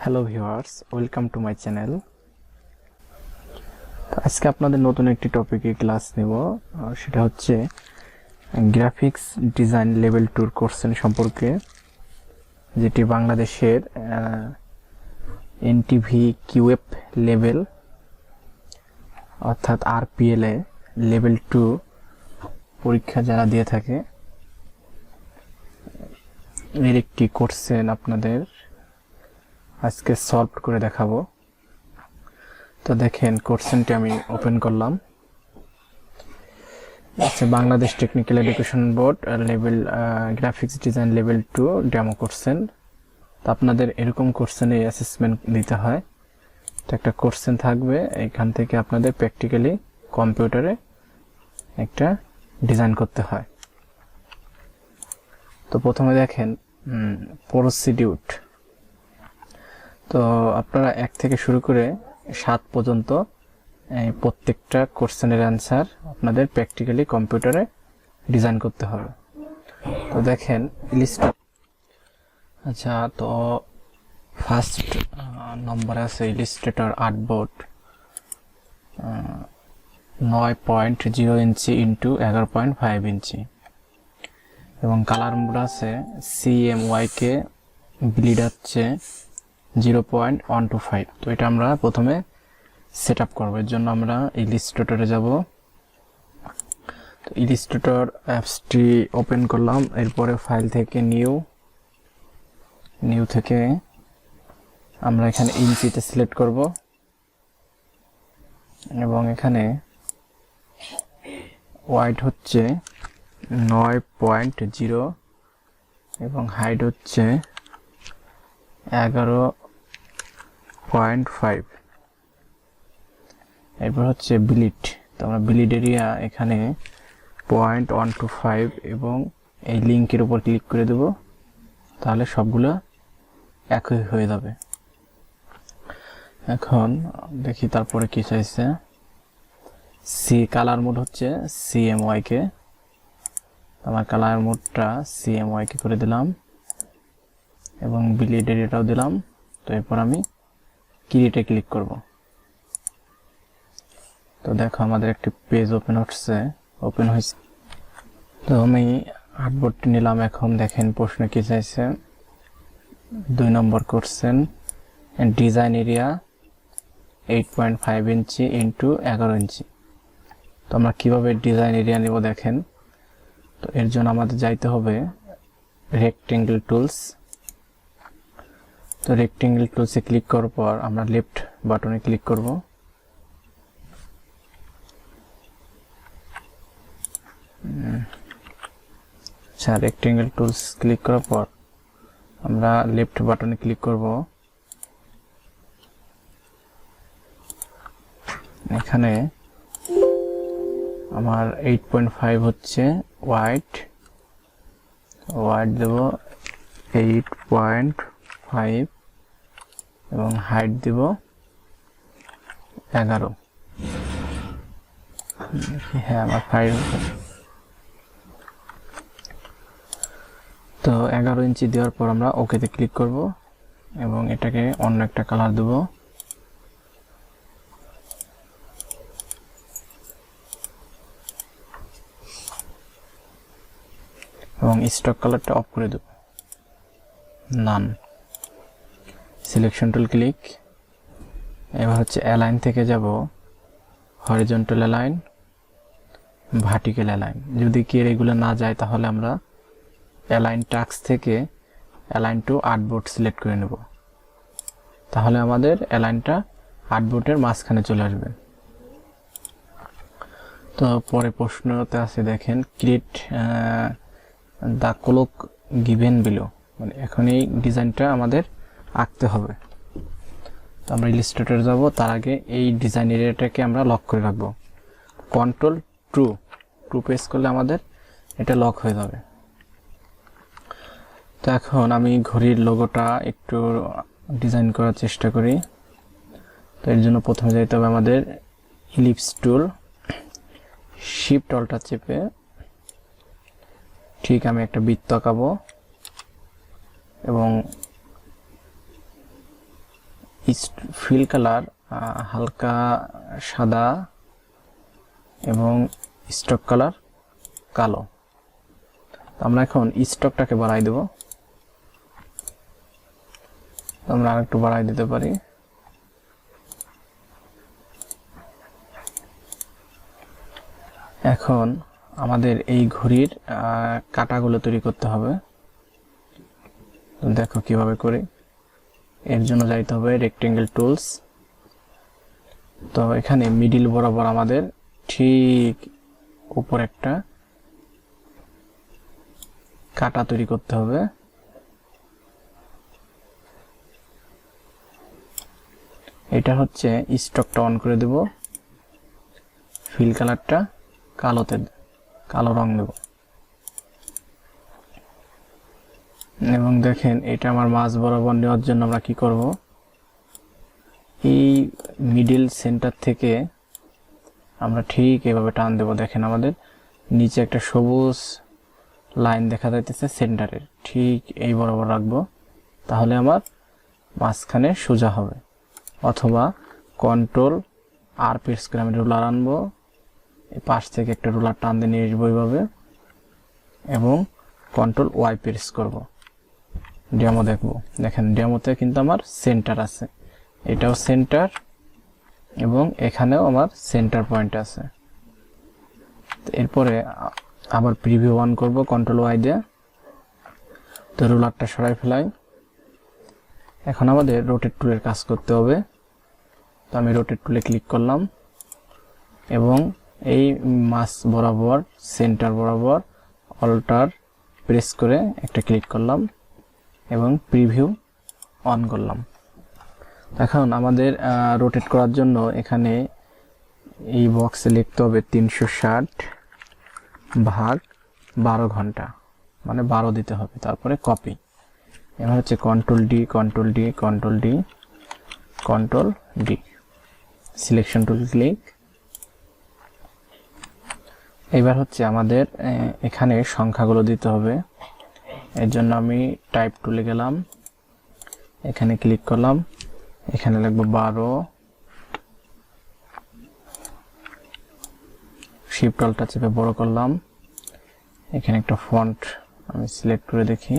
Hello viewers, welcome to my channel. আজকে আপনাদের নতুন একটি টপিকে ক্লাস নেব, সেটা হচ্ছে গ্রাফিক্স ডিজাইন লেভেল 2 কোর্সের সম্পর্কে, যেটি বাংলাদেশের NTVQF লেভেল অর্থাৎ RPL এ লেভেল 2 পরীক্ষা যারা দিয়ে থাকে এর একটি কোর্সেন আপনাদের আজকে সলভ করে দেখাবো। তো দেখেন, কোর্সেনটি আমি ওপেন করলাম। আচ্ছা, Bangladesh technical education board level graphics design level 2 demo কোর্সেন। তো আপনাদের এরকম কোর্সেনে অ্যাসেসমেন্ট দিতে হয়। তো একটা কোর্সেন থাকবে, এখান থেকে আপনাদের প্র্যাকটিক্যালি কম্পিউটারে একটা ডিজাইন করতে হয়। তো প্রথমে দেখেন প্রসিডিউর। তো আপনারা 1 থেকে শুরু করে 7 পর্যন্ত প্রত্যেকটা কোশ্চেনের অ্যান্সার আপনাদের প্র্যাকটিক্যালি কম্পিউটারে ডিজাইন করতে হবে। তো দেখেন আচ্ছা, তো ফার্স্ট নম্বরে আছে ইলাস্ট্রেটর আর্টবোর্ড 9.0 ইঞ্চি ইন্টু 11.5 ইঞ্চি, এবং কালার মোড আছে CMYK, ব্লিড হচ্ছে 0.125। তো এটা আমরা প্রথমে সেট আপ করবো। এর জন্য আমরা ইলাস্ট্রেটরে যাব। তো ইলাস্ট্রেটর অ্যাপসটি ওপেন করলাম। এরপরে ফাইল থেকে নিউ থেকে আমরা এখানে ইঞ্চিতে সিলেক্ট করব, এবং এখানে ওয়াইড হচ্ছে 9.0 এবং হাইট হচ্ছে 11.5। এরপর হচ্ছে ব্লিড। তো আমরা ব্লিড এরিয়া এখানে 0.125 এবং এই লিঙ্কের উপর ক্লিক করে দেব, তাহলে সবগুলো একই হয়ে যাবে। এখন দেখি তারপরে কি চাইছে। কালার মোড হচ্ছে CMYK। আমার কালার মোডটা CMYK করে দিলাম এবং ব্লিড এরিয়াটাও দিলাম। তো এরপর আমি ক্রিয়েটে ক্লিক করব। তো দেখো, আমাদের একটি পেজ ওপেন হয়েছে। তো আমি আর্টবোর্ডটি নিলাম। এখন দেখেন প্রশ্ন কি চাইছে। 2 নম্বর কোশ্চেন, ডিজাইন এরিয়া 8.5 ইঞ্চি ইন্টু 11 ইঞ্চি। তো আমরা কিভাবে ডিজাইন এরিয়া নেব দেখেন। তো এর জন্য আমাদের যাইতে হবে রেক্টেঙ্গেল টুলস। তো রেক্টেঙ্গেল টুলসে ক্লিক করার পর আমরা লেফট বাটনে ক্লিক করব। আচ্ছা, রেক্টেঙ্গেল টুলস ক্লিক করার পর আমরা লেফট বাটনে ক্লিক করব। এখানে আমার 8.5 হচ্ছে ওয়াইড দেব 8.5 এবং হাইট দেব 11। হ্যাঁ, আমার 5। তো 11 ইঞ্চি দেওয়ার পর আমরা ওকেতে ক্লিক করব এবং এটাকে অন্য একটা কালার দেব। এবং স্টক কালারটা অফ করে দেব, নান। Selection tool click. এবার হচ্ছে অ্যালাইন থেকে যাব হরিজন্টাল অ্যালাইন, ভার্টিক্যাল অ্যালাইন। যদি কি এগুলো না যায় তাহলে আমরা অ্যালাইন টাস্ক থেকে অ্যালাইন টু আর্টবোর্ড সিলেক্ট করে নেব, তাহলে আমাদের অ্যালাইনটা আর্টবোর্ডের মাঝখানে চলে আসবে। তো পরে প্রশ্নতে আছে দেখেন, create the clock given below, মানে এখন এই ডিজাইনটা আমাদের আঁকতে হবে। তো আমরা ইলাস্ট্রেটর যাব, তার আগে এই ডিজাইন এরিয়াটাকে আমরা লক করে রাখবো। কন্ট্রোল টু প্রেস করলে আমাদের এটা লক হয়ে যাবে। তো এখন আমি ঘড়ির লোগোটা একটু ডিজাইন করার চেষ্টা করি। তো এর জন্য প্রথমে যাইতে হবে আমাদের ইলিপস টুল, শিফট অল্টা চেপে ঠিক আমি একটা বৃত্ত আঁকাবো এবং ফিল কালার হালকা সাদা এবং স্টক কালার কালো। আমরা এখন স্টকটাকে বাড়াই দেব, আমরা আরেকটু বাড়াই দিতে পারি। এখন আমাদের এই ঘড়ির কাঁটাগুলো তৈরি করতে হবে। দেখো কিভাবে করি। এর জন্য যাইতে হবে রেক্টেঙ্গেল টুলস। তো এখানে মিডিল বরাবর আমাদের ঠিক উপর একটা কাঁটা তৈরি করতে হবে। এটা হচ্ছে স্টকটা অন করে দেব, ফিল কালারটা কালো রং দেব এবং দেখেন এটা আমার মাঝ বরাবর নেওয়ার জন্য আমরা কি করব, এই মিডল সেন্টার থেকে আমরা ঠিক এভাবে টান দেব। দেখেন আমাদের নিচে একটা সবুজ লাইন দেখা যাইতেছে সেন্টারের, ঠিক এই বরাবর রাখবো, তাহলে আমার মাঝখানে সোজা হবে। অথবা কন্ট্রোল আর প্রেস করে আমি রুলার আনবো, এই পাশ থেকে একটা রুলার টান দিয়ে নিয়ে আসবো এইভাবে এবং কন্ট্রোল ওয়াই প্রেস করব। ডেমো দেখবো, দেখেন ডেমোতে কিন্তু আমার সেন্টার আছে, এটাও সেন্টার এবং এখানেও আমার সেন্টার পয়েন্ট আছে। এরপরে আবার প্রিভিউ অন করব কন্ট্রোল ওয়াই দিয়ে। তো রুলারটা সরাই ফেলাই। এখন আমাদের রোটেট টুলের কাজ করতে হবে। তো আমি রোটেট টুলে ক্লিক করলাম এবং এই মাছ বরাবর সেন্টার বরাবর অল্টার প্রেস করে একটা ক্লিক করলাম এবং প্রিভিউ অন করলাম। এখন আমাদের রোটেট করার জন্য এখানে এই বক্সে লিখতে হবে 360/12 ঘন্টা, মানে 12 দিতে হবে, তারপরে কপি। এবার হচ্ছে control D, control D, control D, control D, selection tool click. এবার হচ্ছে আমাদের এখানে সংখ্যাগুলো দিতে হবে। এর জন্য আমি টাইপ টুলে গেলাম, এখানে ক্লিক করলাম, এখানে লিখব 12, শিফট অল্টার চেপে বড় করলাম। এখানে একটা ফন্ট আমি সিলেক্ট করে দেখি,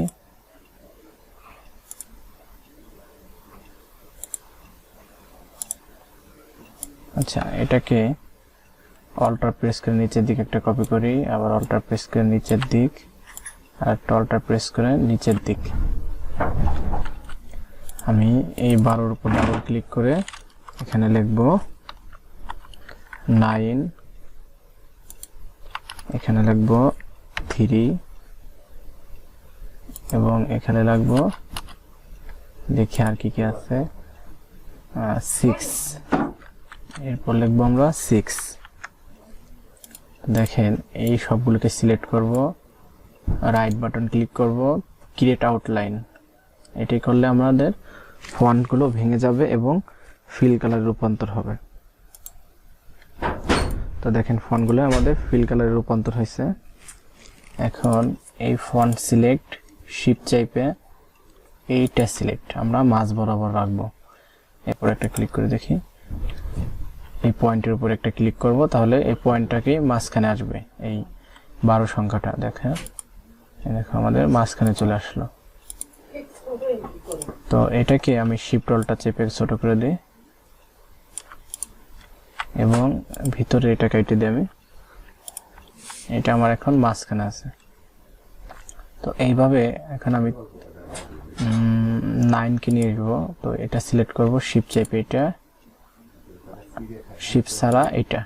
আচ্ছা এটাকে অল্টার প্রেস করে নিচের দিকে একটা কপি করি, আবার অল্টার প্রেস করে নিচের দিক, আর একটা অল্টার প্রেস করে নিচের দিক। আমি এই 12-এর উপর ডাবল ক্লিক করে এখানে লিখব 9, এখানে লিখব 3 এবং এখানে লিখব, দেখি আর কি কি আছে, 6, এরপর লিখবো আমরা 6। দেখেন এই সবগুলোকে সিলেক্ট করব, রাইট বাটন ক্লিক করব, ক্রিয়েট আউটলাইন। এটি করলে আমাদের ফন্টগুলো ভেঙে যাবে এবং ফিল কালারে রূপান্তর হবে। তো দেখেন ফন্টগুলো আমাদের ফিল কালারে রূপান্তর হয়েছে। এখন এই ফন্ট সিলেক্ট, শিফট চাইপে এইটা সিলেক্ট আমরা মাঝ বরাবর রাখবো। এরপর একটা ক্লিক করে দেখি, এই পয়েন্টের উপর একটা ক্লিক করব, তাহলে এই পয়েন্টটাকে মাঝখানে আসবে। এই 12 সংখ্যাটা দেখেন, দেখো আমাদের মাঝখানে চলে আসলো। তো এটাকে আমি শিফট অল্টার চেপে ছোট করে দিই এবং ভিতরে এটা কেটে দিই আমি, এটা আমার এখন মাঝখানে আছে। তো এইভাবে এখন আমি 9 কে নিয়ে আসবো। তো এটা সিলেক্ট করব, শিফট চেপে এটা, শিফট ছাড়া এটা।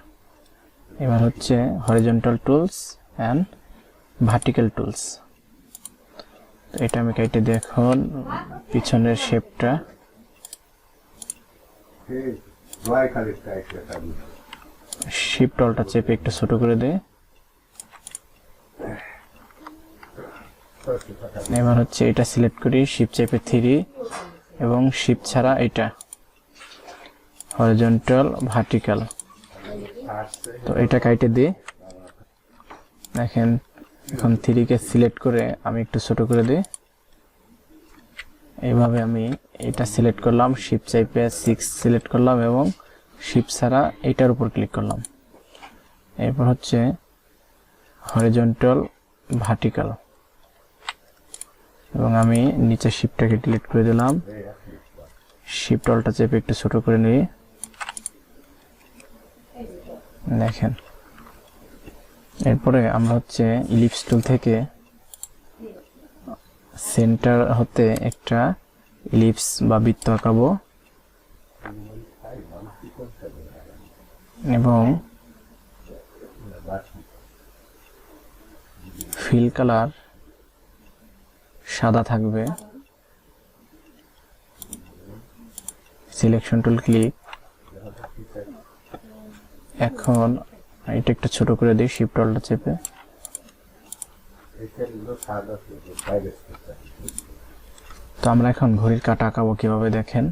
এবার হচ্ছে horizontal tools and vertical tools. তো এটা আমি কেটে দেখুন পিছনের শেপটা, শিফট অল্টার চেপে একটু ছোট করে দেয়। এবার হচ্ছে এটা সিলেক্ট করি, শিফট চেপে 3 এবং শিফট ছাড়া এটা হরিজন্টাল ভার্টিক্যাল। তো এটা কেটে দিই। দেখেন এখন 3 কে সিলেক্ট করে আমি একটু ছোট করে দিই এইভাবে আমি এটা সিলেক্ট করলাম, শিফট চাইপে 6 সিলেক্ট করলাম এবং শিফট ছাড়া এটার উপর ক্লিক করলাম। এরপর হচ্ছে হরিজন্টাল, ভার্টিক্যাল, এবং আমি নিচে শিফটটাকে ডিলিট করে দিলাম। শিফট অল্টা চেপে একটু ছোট করে নিই। দেখেন, এরপরে আমরা হচ্ছে ইলিপস টুল থেকে সেন্টার হতে একটা ইলিপস বা বৃত্ত আঁকাবো এবং ফিল কালার সাদা থাকবে। Selection tool click. এখন এটা একটু ছোট করে দিই, শিফট অল্টা চেপে। তো আমরা এখন ঘড়ির কাঁটা আঁকাবো কিভাবে দেখেন।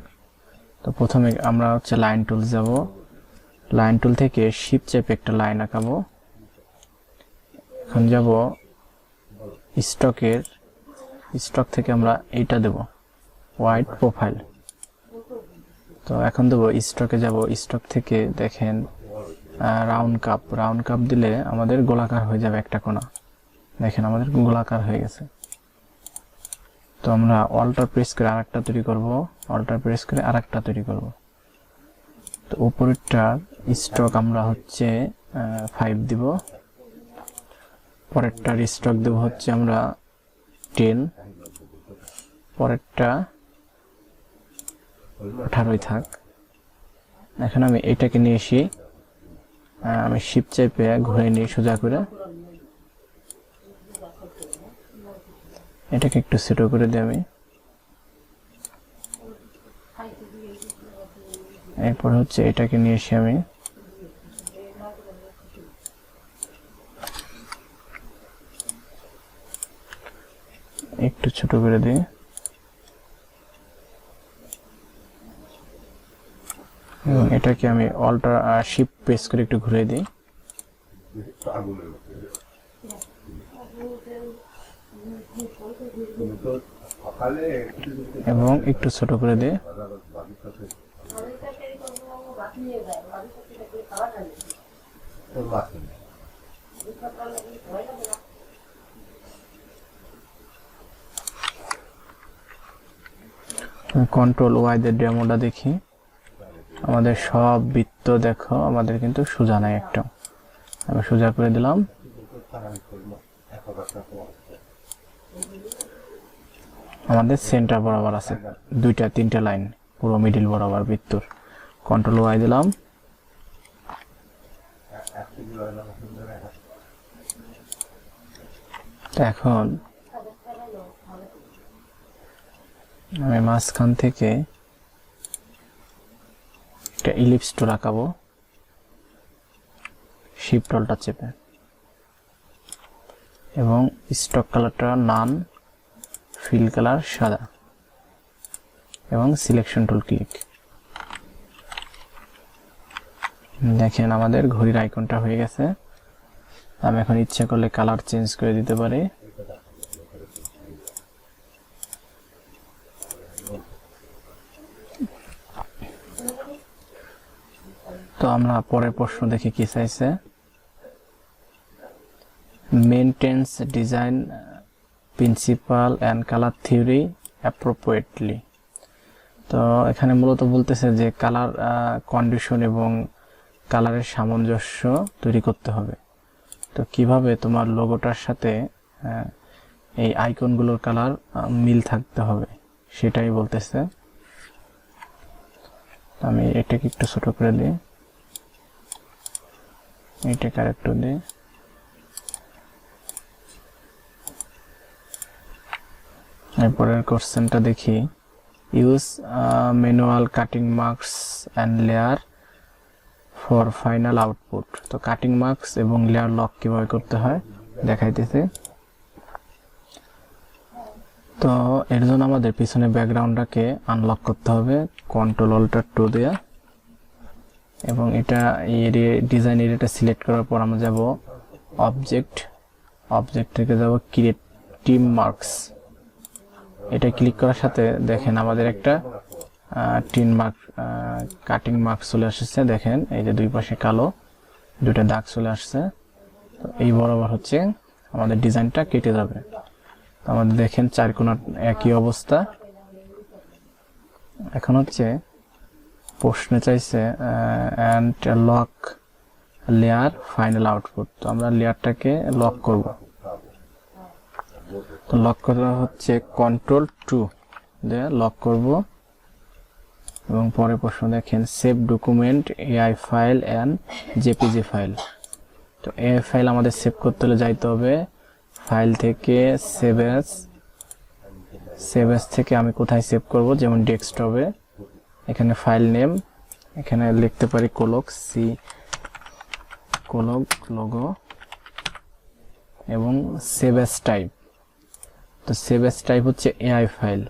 তো প্রথমে আমরা হচ্ছে লাইন টুল যাব, লাইন টুল থেকে শিফট চেপে একটা লাইন আঁকাবো। এখন যাব স্টক থেকে আমরা এইটা দেব, হোয়াইট প্রোফাইল। তো এখন দেব স্টকে, যাব স্টক থেকে দেখেন রাউন্ড কাপ দিলে আমাদের গোলাকার হয়ে যাবে একটা কোণা। দেখেন আমাদের গোলাকার হয়ে গেছে। তো আমরা অল্টার প্রেস করে আরেকটা তৈরি করব, অল্টার প্রেস করে আরেকটা তৈরি করব। তো উপরেরটা স্টক আমরা হচ্ছে 5 দিব, পরেরটার স্টক দেব হচ্ছে আমরা 10, পরেরটা 18 থাক। এখন আমি এটাকে নিয়ে এসি, আমি শিফট চেপে ঘুরে নিয়ে সোজা করে এটাকে একটু ছোট করে দিই আমি। এরপর হচ্ছে এটাকে নিয়ে এসে আমি একটু ছোট করে দিই। এবং এটাকে আমি অল্টার শিফট প্রেস করে একটু ঘুরে দিই। এবং একটু ছোট করে দিই। কন্ট্রোল ওয়াই দিয়ে ডেমোটা দেখি। আমাদের সব বৃত্ত দেখো আমাদের কিন্তু সোজা নাই একটা, আমি সোজা করে দিলাম। আমাদের সেন্টার বরাবর আছে 2-3টা লাইন, পুরো মিডিল বরাবর বৃত্তর। কন্ট্রোল ওয়াই দিলাম। এখন আমি মাঝখান থেকে একটা ইলিপস টুল আঁকাবো, শিফট অল্টার চেপে, এবং স্টক কালারটা নান, ফিল কালার সাদা, এবং সিলেকশন টুল ক্লিক। দেখেন আমাদের ঘড়ির আইকনটা হয়ে গেছে। আমি এখন ইচ্ছা করলে কালার চেঞ্জ করে দিতে পারি। তো আমরা পরের প্রশ্ন দেখি কি চাইছে। Maintenance design principal and colour theory appropriately. তো এখানে মূলত বলতেছে যে কালার কন্ডিশন এবং কালারের সামঞ্জস্য তৈরি করতে হবে। তো কিভাবে তোমার লোগোটার সাথে এই আইকনগুলোর কালার মিল থাকতে হবে সেটাই বলতেছে। আমি এটাকে একটু ছোট করে দিই, এটাকে আরেকটু দিই। এরপরের কোশ্চেনটা দেখি। Use manual cutting marks and layer for final output. তো কাটিং মার্কস এবং লেয়ার লক কিভাবে করতে হয় দেখাইতেছে। তো এর জন্য আমাদের পিছনে ব্যাকগ্রাউন্ডটাকে আনলক করতে হবে কন্ট্রোল অল্টার 2 দিয়ে, এবং এটা ডিজাইন এরিয়াটা সিলেক্ট করার পর আমরা যাব অবজেক্ট থেকে যাব ক্রিয়েট টিম মার্কস, এটা ক্লিক করার সাথে দেখেন আমাদের একটা 3 মার্ক কাটিং মার্ক চলে আসছে। দেখেন এই যে দুই পাশে কালো দুটো দাগ চলে আসছে। তো এই বরাবর হচ্ছে আমাদের ডিজাইনটা কেটে যাবে। তো আমাদের দেখেন চার কোণার একই অবস্থা। এখন হচ্ছে প্রশ্ন চাইছে and lock layer final output. তো আমরা লেয়ারটাকে লক করব। তো লক করা হচ্ছে Ctrl+2 দিয়ে লক করব। এবং পরে প্রশ্ন দেখেন save document AI file and JPG file. তো এআই ফাইল আমাদের সেভ করতে হলে যাইতে হবে ফাইল থেকে সেভ এস থেকে আমি কোথায় সেভ করব, যেমন ডেস্কটপে। এখানে ফাইল নেম, এখানে লিখতে পারি লোগো এবং সেভ এস টাইপ। তো সেভ এস টাইপ হচ্ছে এআই ফাইল,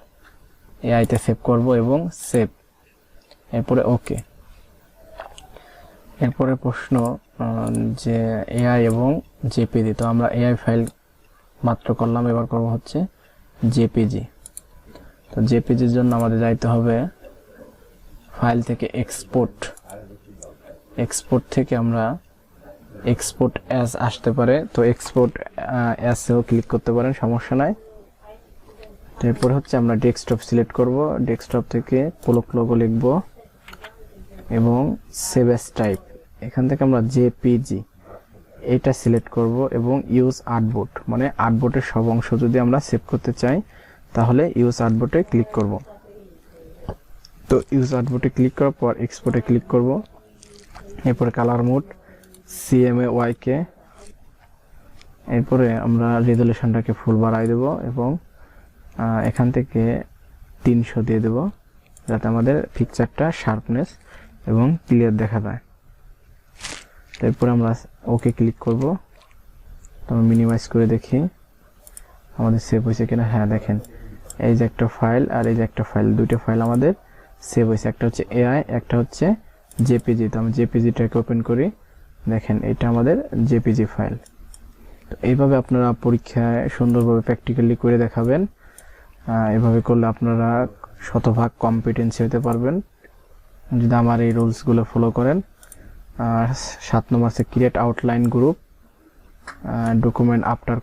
এআই তে সেভ করব এবং সেভ, এরপরে ওকে। এরপরে প্রশ্ন যে এআই এবং জেপিজি। তো আমরা এআই ফাইল মাত্র করলাম, এবার করব হচ্ছে জেপিজি। তো জেপিজির জন্য আমাদের যাইতে হবে ফাইল থেকে এক্সপোর্ট থেকে আমরা এক্সপোর্ট অ্যাজ আসতে পারে। তো এক্সপোর্ট অ্যাজেও ক্লিক করতে পারেন, সমস্যা নাই। তারপর হচ্ছে আমরা ডেস্কটপ সিলেক্ট করব, ডেস্কটপ থেকে লোগো লিখব এবং সেভ এস টাইপ। এখান থেকে আমরা জেপিজি এটা সিলেক্ট করব এবং ইউজ আর্টবোর্ড, মানে আর্টবোর্ডের সব অংশ যদি আমরা সেভ করতে চাই তাহলে ইউজ আর্টবোর্ডে ক্লিক করব। তো ইউজ আর্টবোর্ডে ক্লিক করার পর এক্সপোর্টে ক্লিক করব। এরপরে কালার মোড CMYK। এরপরে আমরা রেজোলিউশনটাকে ফুল বাড়াই দেব এবং এখান থেকে 300 দিয়ে দেব, যাতে আমাদের পিকচারটা শার্পনেস এবং ক্লিয়ার দেখা যায়। তারপরে আমরা ওকে ক্লিক করব। তো আমরা মিনিমাইজ করে দেখি আমাদের সেভ হয়েছে কিনা। হ্যাঁ দেখেন এই যে একটা ফাইল আর এই যে একটা ফাইল, দুইটা ফাইল আমাদের সেভ হয়েছে। একটা হচ্ছে এআই, একটা হচ্ছে জেপিজি। তো আমি জেপিজিটাকে ওপেন করি, দেখেন এটা আমাদের জেপিজি ফাইল। তো এইভাবে আপনারা পরীক্ষায় সুন্দরভাবে প্র্যাকটিক্যালি করে দেখাবেন। এভাবে করলে আপনারা শতভাগ কম্পিটেন্সি হতে পারবেন যদি আমার এই রুলসগুলো ফলো করেন। 7 নম্বর আছে create outline group document after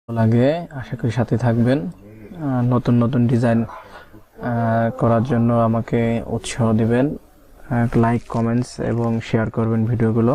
লাগে। আশা করি সাথে থাকবেন। নতুন নতুন ডিজাইন করার জন্য আমাকে উৎসাহ দিবেন, লাইক কমেন্টস এবং শেয়ার করবেন ভিডিওগুলো।